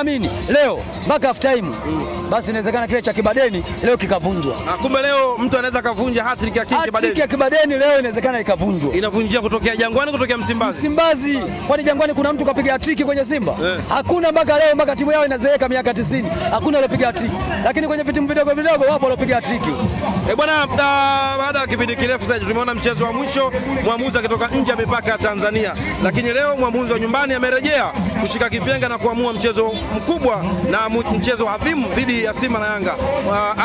naamini leo mpaka half time basi inawezekana kile cha Kibadeni leo kikavunjwa. Kumbe leo mtu anaweza kavunja hat-trick ya Kibadeni. Hat-trick ya Kibadeni leo inawezekana ikavunjwa. Inavunjia kutokea Jangwani, kutokea Msimbazi. Kwani Jangwani kuna mtu kapiga hat-trick kwenye Simba? Hakuna mpaka leo, mpaka timu yao inazeeka miaka 90. Hakuna aliyepiga hat-trick. Lakini kwenye vitu vidogo vidogo wapo waliopiga hat-trick. Bwana, baada ya kipindi kirefu sasa tumeona mchezo wa mwisho mwamuzi akitoka nje ya mipaka ya Tanzania. Lakini leo mwamuzi wa nyumbani amerejea kushika kipenga na kuamua mchezo mkubwa na mchezo adhimu dhidi ya Simba na Yanga.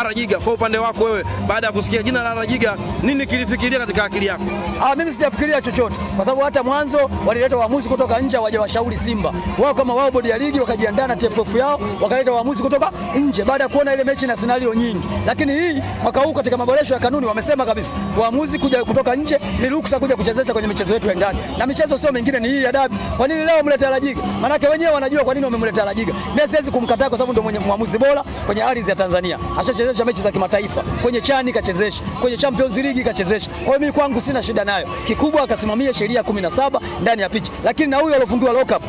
Arajiga, kwa upande wako wewe, baada ya kusikia jina la Arajiga, nini kilifikiria katika akili yako? Mimi sijafikiria chochote, kwa sababu hata mwanzo walileta waamuzi kutoka nje waje washauri Simba. Wao kama wao bodi ya ligi wakajiandaa na TFF yao, wakaleta waamuzi kutoka nje baada ya kuona ile mechi na scenario nyingi. Lakini hii mwaka huu katika maboresho ya kanuni wamesema kabisa waamuzi kuja kutoka nje ni ruksa kuja kuchezesha kwenye michezo yetu ya ndani. Na michezo sio mingine, ni hii ya dabi. Kwa nini leo mleta Arajiga? Maana wenyewe wanajua kwa nini wamemleta Arajiga. Mimi siwezi kumkataa kwa sababu ndio mwenye mwamuzi bora kwenye ardhi ya Tanzania. Ashachezesha mechi za kimataifa, kwenye chani kachezesha, kwenye Champions League kachezesha. Kwa hiyo mimi kwangu sina shida nayo. Kikubwa akasimamia sheria 17 ndani ya pitch. Lakini na huyo alofungiwa lock up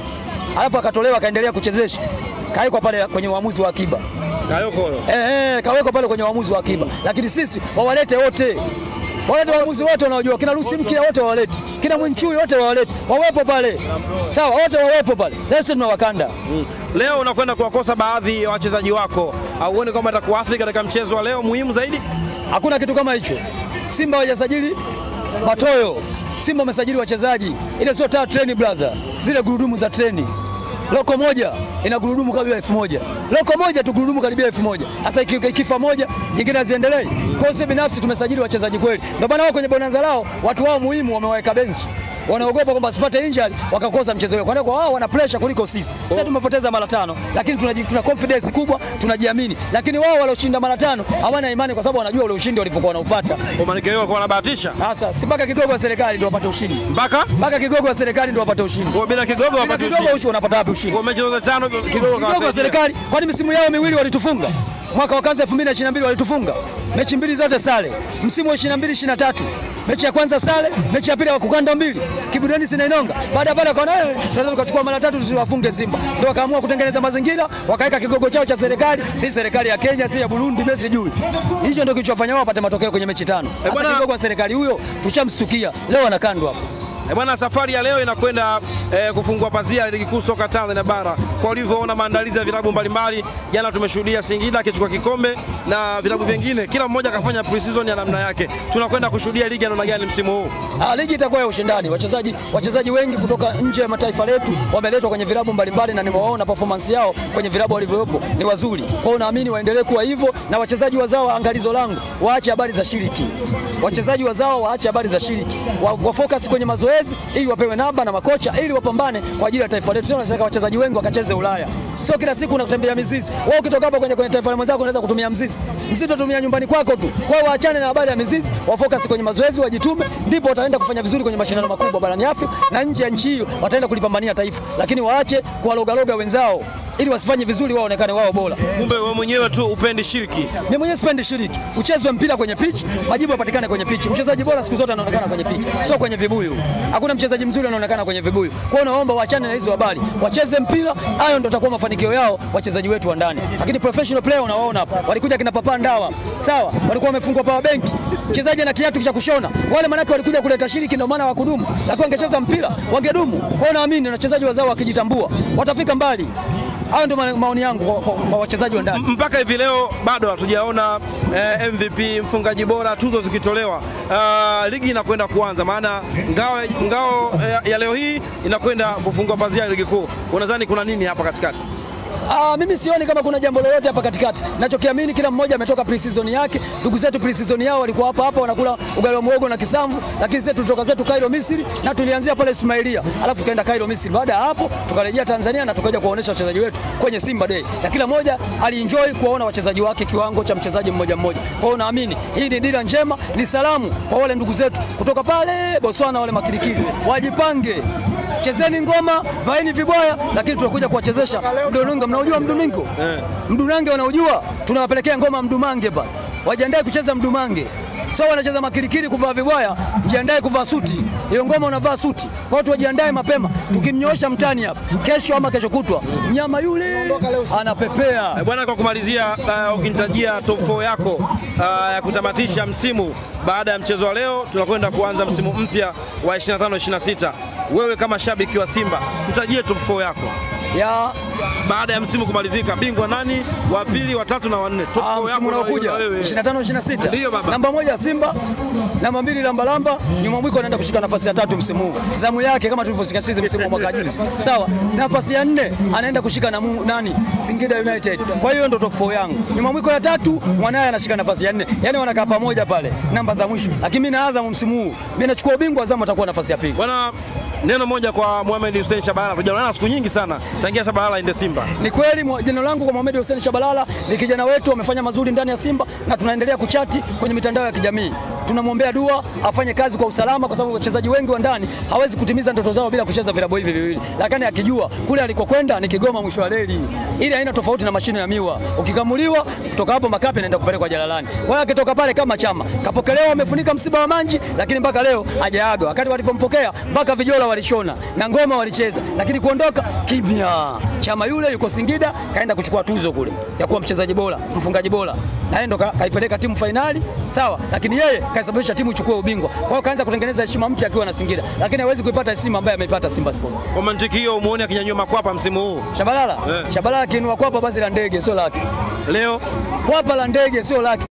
alafu akatolewa akaendelea kuchezesha, kawekwa pale kwenye uamuzi wa akiba. Kawekwa pale kwenye uamuzi wa akiba. Lakini sisi wawalete wote. Walete waamuzi wote wanaojua, kina Lusim kia wote wawalete, kina Mwinchui wote wawalete, wawepo pale. Sawa, wote wawepo pale. Leo sisi tunawakanda. Leo unakwenda kuwakosa baadhi ya wachezaji wako. Auone kama atakuathiri katika mchezo wa leo muhimu zaidi? Hakuna kitu kama hicho. Simba hawajasajili matoyo. Simba wamesajili wachezaji. Ile sio taa treni brother. Zile gurudumu za treni. Loko moja ina gurudumu karibu 1000. Loko moja tu gurudumu karibu 1000. Sasa ikifa moja, nyingine haziendelei. Kwa hiyo binafsi tumesajili wachezaji kweli. Ndio maana wao kwenye bonanza lao watu wao muhimu wamewaweka benchi. Wanaogopa kwamba sipate injury wakakosa mchezo ule. Kwa hiyo wao wana pressure kuliko sisi. Sasa tumepoteza mara 5, lakini tuna confidence kubwa, tunajiamini. Lakini wao walioshinda mara 5 hawana imani kwa sababu wanajua ule ushindi walipokuwa wanaupata. Kwa maana yao walikuwa wanabahatisha. Sasa si mpaka kigogo wa serikali ndio wapate ushindi. Mpaka kigogo wa serikali ndio wapate ushindi. Kwa bila kigogo wapate ushindi. Kigogo unapata wapi ushindi? Kwa mechi zote 5 kigogo wa serikali. Kwani misimu yao miwili walitufunga? Mwaka wa kwanza 2022 walitufunga. Mechi mbili zote sare. Msimu wa 22-23 mechi ya kwanza sare, mechi ya pili wakukanda 2. Kibudeni sina inonga. Baada pale wakaona sasa tukachukua mara 3 tusiwafunge Simba. Ndio wakaamua kutengeneza mazingira, wakaweka kigogo chao cha serikali, si serikali ya Kenya, si ya Burundi, mimi sijui. Hicho ndio kilichofanya wao wapate matokeo kwenye mechi 5. Sasa kigogo wa serikali huyo tushamstukia. Leo anakandwa hapo. Bwana, safari ya leo inakwenda kufungua pazia ya ligi kuu soka Tanzania bara. Kwa ulivyoona maandalizi ya vilabu mbalimbali, jana tumeshuhudia Singida akichukua kikombe na vilabu vingine, kila mmoja akafanya pre-season ya namna yake. Tunakwenda kushuhudia ligi ya namna gani msimu huu? Ligi itakuwa ya ushindani. Wachezaji wengi kutoka nje ya mataifa letu wameletwa kwenye vilabu mbalimbali na nimewaona performance yao kwenye vilabu walivyopo ni wazuri. Kwa hiyo naamini waendelee kuwa hivyo na wachezaji wazao, angalizo langu, waache habari za shiriki. Wachezaji wazao waache habari za shiriki. Wa focus kwenye mazoezi ili wapewe namba na makocha ili wapambane kwa ajili ya taifa letu. Sio tunataka wachezaji wengi wakacheze Ulaya. Sio kila siku unatembea mizizi. Wewe ukitoka hapa kwenye taifa la mwenzako unaweza kutumia mzizi. Mzizi utumia nyumbani kwako tu. Kwa hiyo waachane na habari ya mizizi, wa focus kwenye mazoezi, wajitume, ndipo wataenda kufanya vizuri kwenye mashindano makubwa barani Afrika na nje ya nchi hiyo wataenda kulipambania taifa. Lakini waache kuwaloga wenzao ili wasifanye vizuri wao onekane wao bora. Kumbe wewe mwenyewe tu upendi shiriki. Mimi mwenyewe sipendi shiriki. Uchezwe mpira kwenye pitch, majibu yapatikane kwenye pitch. Mchezaji bora siku zote anaonekana kwenye pitch, sio kwenye vibuyu. Hakuna mchezaji mzuri anaonekana kwenye vibuyu. Kwa hiyo naomba waachane na hizo habari. Wacheze mpira, hayo ndio takuwa mafanikio yao wachezaji wetu wa ndani. Lakini professional player unawaona hapa. Walikuja kina Papa Ndawa. Sawa? Walikuwa wamefungwa power bank. Mchezaji ana kiatu cha kushona. Wale manake walikuja kuleta shiriki ndio maana wakudumu. Lakini wangecheza mpira, wangedumu. Kwa hiyo naamini wachezaji wazao wakijitambua watafika mbali. Hayo ndio maoni yangu kwa wachezaji wa ndani. Mpaka hivi leo bado hatujaona MVP, mfungaji bora, tuzo zikitolewa. Ligi inakwenda kuanza, maana ngao ya leo hii inakwenda kufungua pazia ya ligi kuu. Unadhani kuna nini hapa katikati? Mimi sioni kama kuna jambo lolote hapa katikati. Ninachokiamini kila mmoja ametoka pre-season yake. Ndugu zetu pre-season yao walikuwa hapa wanakula ugali wa muhogo na kisamvu, lakini sisi tulitoka zetu Cairo Misri na tulianzia pale Ismailia. Alafu tukaenda Cairo Misri. Baada ya hapo tukarejea Tanzania na tukaja kuwaonesha wachezaji wetu kwenye Simba Day. Na kila mmoja alienjoy kuwaona wachezaji wake kiwango cha mchezaji mmoja mmoja. Kwa hiyo naamini hii ni dira njema, ni salamu kwa wale ndugu zetu kutoka pale Botswana, wale makilikili. Wajipange. Chezeni ngoma, vaeni vibaya, lakini tunakuja kuwachezesha mdununga. Mnaujua mdunungo? Mdunange wanaujua? Tunawapelekea ngoma mdumange pa. Wajiandae kucheza mdumange. So wanacheza makilikili kuvaa vibwaya, mjiandae kuvaa suti. Hiyo ngoma unavaa suti. Kwa hiyo tujiandae mapema. Tukimnyoosha mtani hapa kesho ama kesho kutwa, mnyama yule anapepea. Bwana, kwa kumalizia, ukinitajia top 4 yako ya kutamatisha msimu baada ya mchezo wa leo, tunakwenda kuanza msimu mpya wa 25-26. Wewe kama shabiki wa Simba, tutajie top 4 yako Ya baada ya msimu kumalizika. Bingwa nani, wa pili, wa tatu na wa nne? Top 4 yako unaokuja 25-26. Ndio baba. Namba 1 Simba, namba 2 Lamba, nyuma mwiko anaenda kushika nafasi ya 3 msimu huu. Zamu yake kama tulivyosikia sisi msimu wa mwaka juzi. Sawa. Nafasi ya 4 anaenda kushika na nani? Singida United. Kwa hiyo ndio top 4 yangu. Nyuma mwiko ya 3 mwanae anashika nafasi ya 4. Yaani wanakaa pamoja pale namba za mwisho. Lakini mimi na Azam msimu huu, mimi nachukua ubingwa, Azam atakuwa nafasi ya pili. Bwana, neno moja kwa Mohamed Hussein Shabalala. Tunaona siku nyingi sana tangia Shabalala ende Simba. Ni kweli, jina langu kwa Mohamed Hussein Shabalala, ni kijana wetu amefanya mazuri ndani ya Simba na tunaendelea kuchati kwenye mitandao ya kijamii. Tunamwombea dua afanye kazi kwa usalama, kwa sababu wachezaji wengi wa ndani hawezi kutimiza ndoto zao bila kucheza vilabu hivi viwili. Lakini akijua kule alikokwenda ni Kigoma mwisho wa reli. Ile haina tofauti na mashine ya miwa. Ukikamuliwa kutoka hapo Makapi anaenda kupelekwa Jalalani. Kwa hiyo akitoka pale kama Chama, kapokelewa, amefunika msiba wa Manji, lakini mpaka leo hajaaga. Wakati walivyompokea mpaka vijola walishona na ngoma walicheza, lakini kuondoka kimya. Chama yule yuko Singida, kaenda kuchukua tuzo kule ya kuwa mchezaji bora, mfungaji bora. Na yeye ndo kaipeleka timu finali, sawa, lakini yeye kaisababisha timu ichukue ubingwa. Kwa hiyo kaanza kutengeneza heshima mpya akiwa na Singida, lakini hawezi kuipata heshima ambayo ameipata Simba Sports. Kwa mantiki hiyo, umuone akinyanyua makwapa msimu huu Shabalala, Shabalala kiinua kwapa basi la ndege sio lake. Leo kwapa la ndege sio lake.